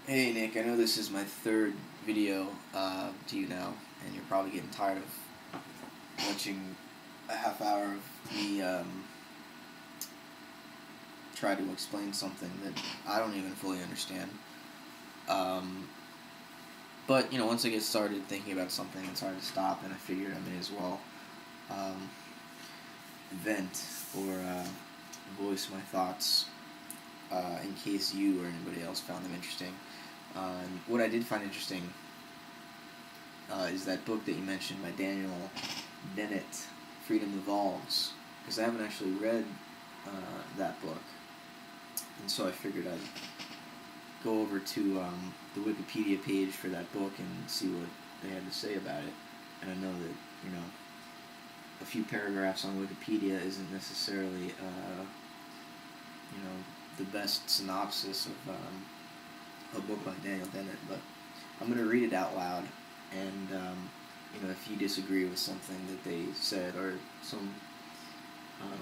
Hey Nick, I know this is my third video to you now, and you're probably getting tired of watching a half hour of me try to explain something that I don't even fully understand. Um, but, once I get started thinking about something, it's hard to stop, and I figured I may as well um, vent or voice my thoughts in case you or anybody else found them interesting. And what I did find interesting is that book that you mentioned by Dennett, Freedom Evolves, because I haven't actually read that book, and so I figured I'd go over to the Wikipedia page for that book and see what they had to say about it. And I know that a few paragraphs on Wikipedia isn't necessarily the best synopsis of a book by Daniel Dennett, but I'm going to read it out loud, and if you disagree with something that they said or some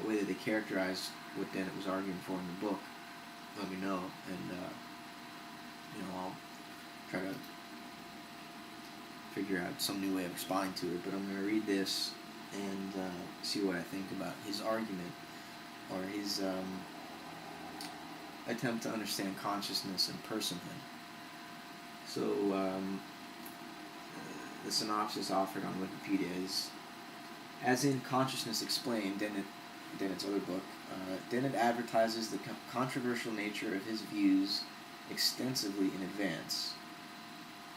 way that they characterized what Dennett was arguing for in the book, let me know, and I'll try to figure out some new way of responding to it. But I'm going to read this and see what I think about his argument or his attempt to understand consciousness and personhood. So the synopsis offered on Wikipedia is, as in Consciousness Explained, Dennett's other book, Dennett advertises the controversial nature of his views extensively in advance.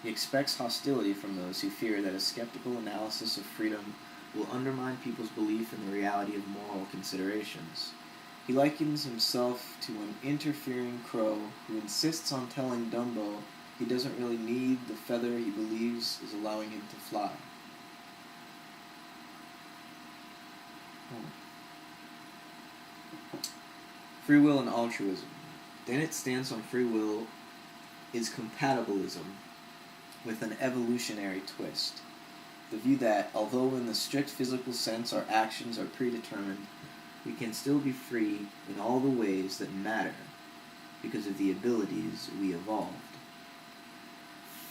He expects hostility from those who fear that a skeptical analysis of freedom will undermine people's belief in the reality of moral considerations. He likens himself to an interfering crow who insists on telling Dumbo he doesn't really need the feather he believes is allowing him to fly. Free will and altruism. Dennett's stance on free will is compatibilism with an evolutionary twist. The view that, although in the strict physical sense our actions are predetermined, we can still be free in all the ways that matter because of the abilities we evolved.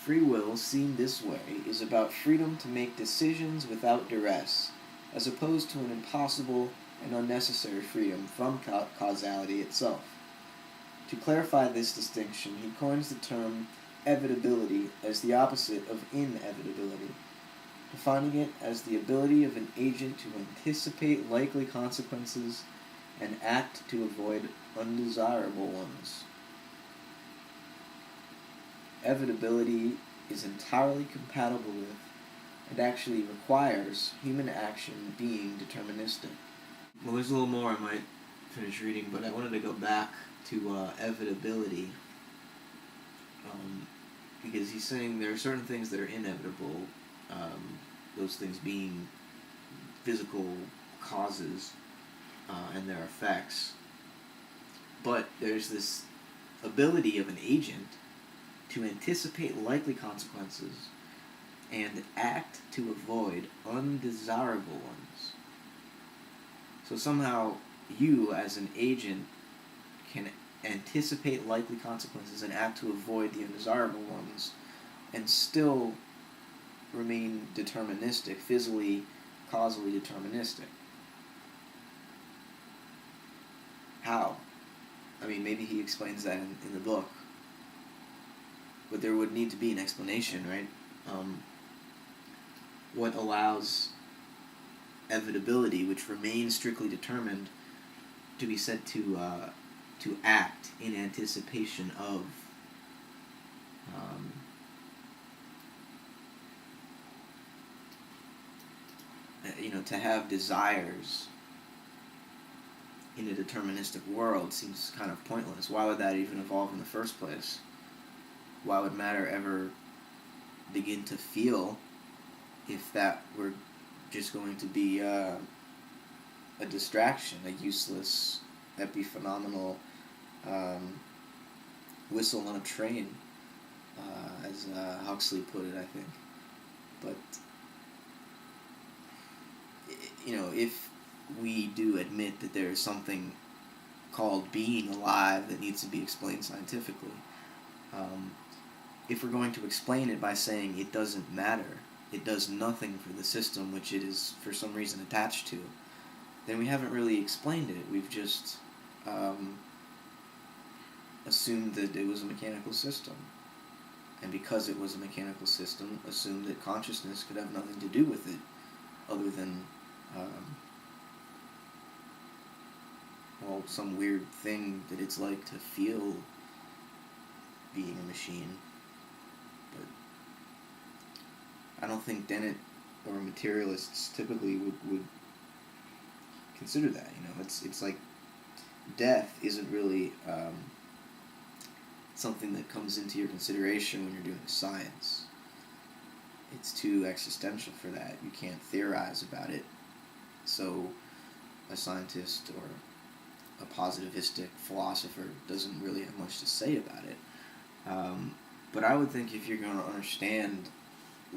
Free will, seen this way, is about freedom to make decisions without duress, as opposed to an impossible and unnecessary freedom from causality itself. To clarify this distinction, he coins the term evitability as the opposite of inevitability, defining it as the ability of an agent to anticipate likely consequences and act to avoid undesirable ones. Evitability is entirely compatible with, and actually requires, human action being deterministic. Well, there's a little more I might finish reading, but I wanted to go back to evitability, because he's saying there are certain things that are inevitable, those things being physical causes and their effects, but there's this ability of an agent to anticipate likely consequences and act to avoid undesirable ones. So somehow you, as an agent, can anticipate likely consequences and act to avoid the undesirable ones and still remain deterministic, physically, causally deterministic. How? I mean, maybe he explains that in the book, but there would need to be an explanation, right? What allows evitability, which remains strictly determined, to be said to act in anticipation of to have desires in a deterministic world seems kind of pointless. Why would that even evolve in the first place? Why would matter ever begin to feel if that were just going to be a distraction, a useless, epiphenomenal whistle on a train, as Huxley put it, I think. But, if we do admit that there is something called being alive that needs to be explained scientifically, if we're going to explain it by saying it doesn't matter, it does nothing for the system which it is for some reason attached to, then we haven't really explained it. We've just assumed that it was a mechanical system. And because it was a mechanical system, assumed that consciousness could have nothing to do with it other than, some weird thing that it's like to feel being a machine. But I don't think Dennett or materialists typically would consider that. It's like death isn't really something that comes into your consideration when you're doing science. It's too existential for that. You can't theorize about it. So a scientist or a positivistic philosopher doesn't really have much to say about it. But I would think if you're going to understand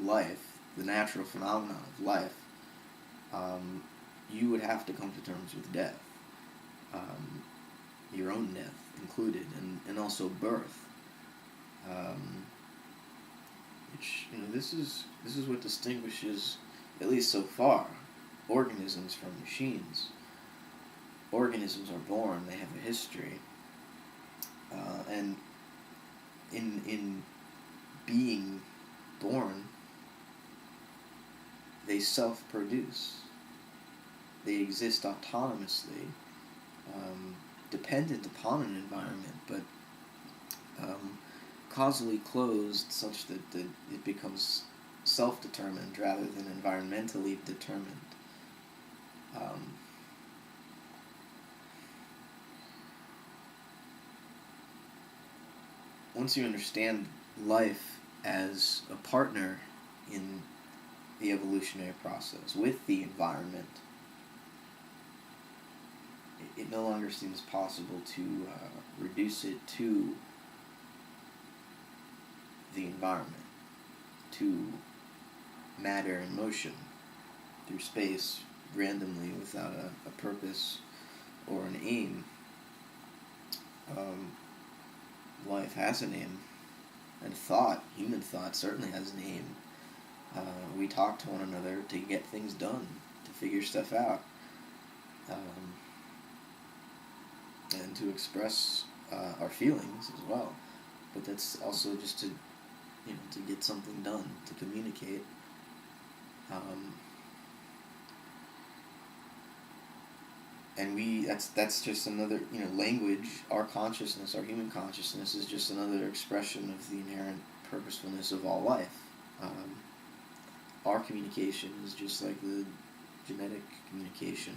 life, the natural phenomenon of life, you would have to come to terms with death, your own death included, and also birth, which this is what distinguishes, at least so far, organisms from machines. Organisms are born; they have a history, and in being born, they self-produce. They exist autonomously, dependent upon an environment, but causally closed such that it becomes self-determined rather than environmentally determined. Once you understand life as a partner in the evolutionary process with the environment, it no longer seems possible to reduce it to the environment, to matter in motion through space randomly without a purpose or an aim. Life has an aim, and human thought certainly has an aim. We talk to one another to get things done, to figure stuff out, and to express our feelings as well. But that's also just to get something done, to communicate. And that's just another, language, our consciousness, our human consciousness is just another expression of the inherent purposefulness of all life. Our communication is just like the genetic communication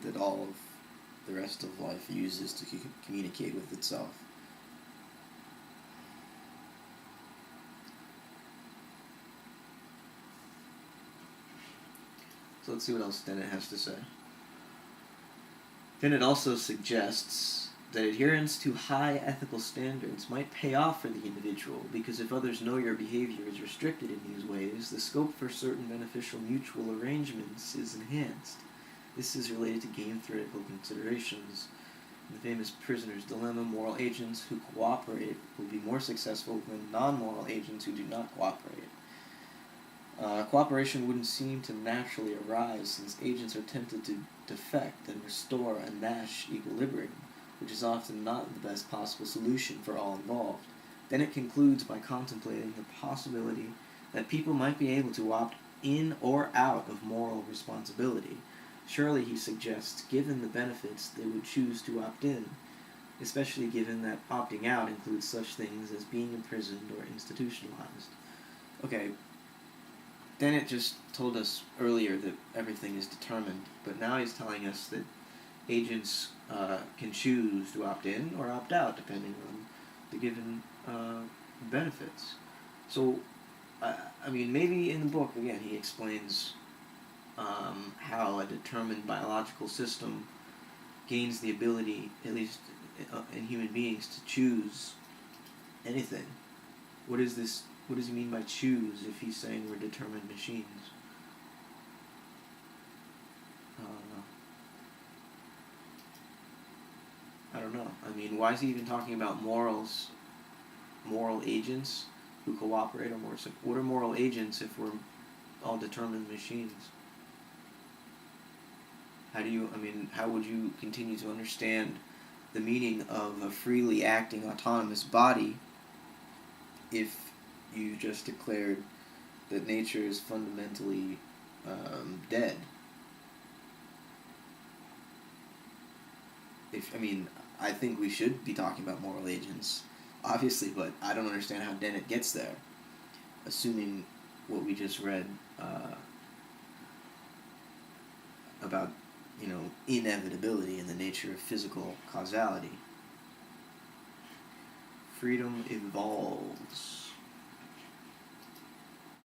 that all of the rest of life uses to communicate with itself. So let's see what else Dennett has to say. Dennett also suggests that adherence to high ethical standards might pay off for the individual, because if others know your behavior is restricted in these ways, the scope for certain beneficial mutual arrangements is enhanced. This is related to game-theoretical considerations. In the famous prisoner's dilemma, moral agents who cooperate will be more successful than non-moral agents who do not cooperate. Cooperation wouldn't seem to naturally arise, since agents are tempted to defect and restore a Nash equilibrium, which is often not the best possible solution for all involved. Then it concludes by contemplating the possibility that people might be able to opt in or out of moral responsibility. Surely, he suggests, given the benefits, they would choose to opt in, especially given that opting out includes such things as being imprisoned or institutionalized. Okay, Dennett just told us earlier that everything is determined, but now he's telling us that agents can choose to opt in or opt out depending on the given benefits. So, maybe in the book, again, he explains how a determined biological system gains the ability, at least in human beings, to choose anything. What does he mean by choose if he's saying we're determined machines? I don't know. Why is he even talking about morals moral agents who cooperate or more. What are moral agents if we're all determined machines? How would you continue to understand the meaning of a freely acting autonomous body if you just declared that nature is fundamentally dead? I think we should be talking about moral agents, obviously, but I don't understand how Dennett gets there, assuming what we just read about, inevitability and the nature of physical causality. Freedom evolves.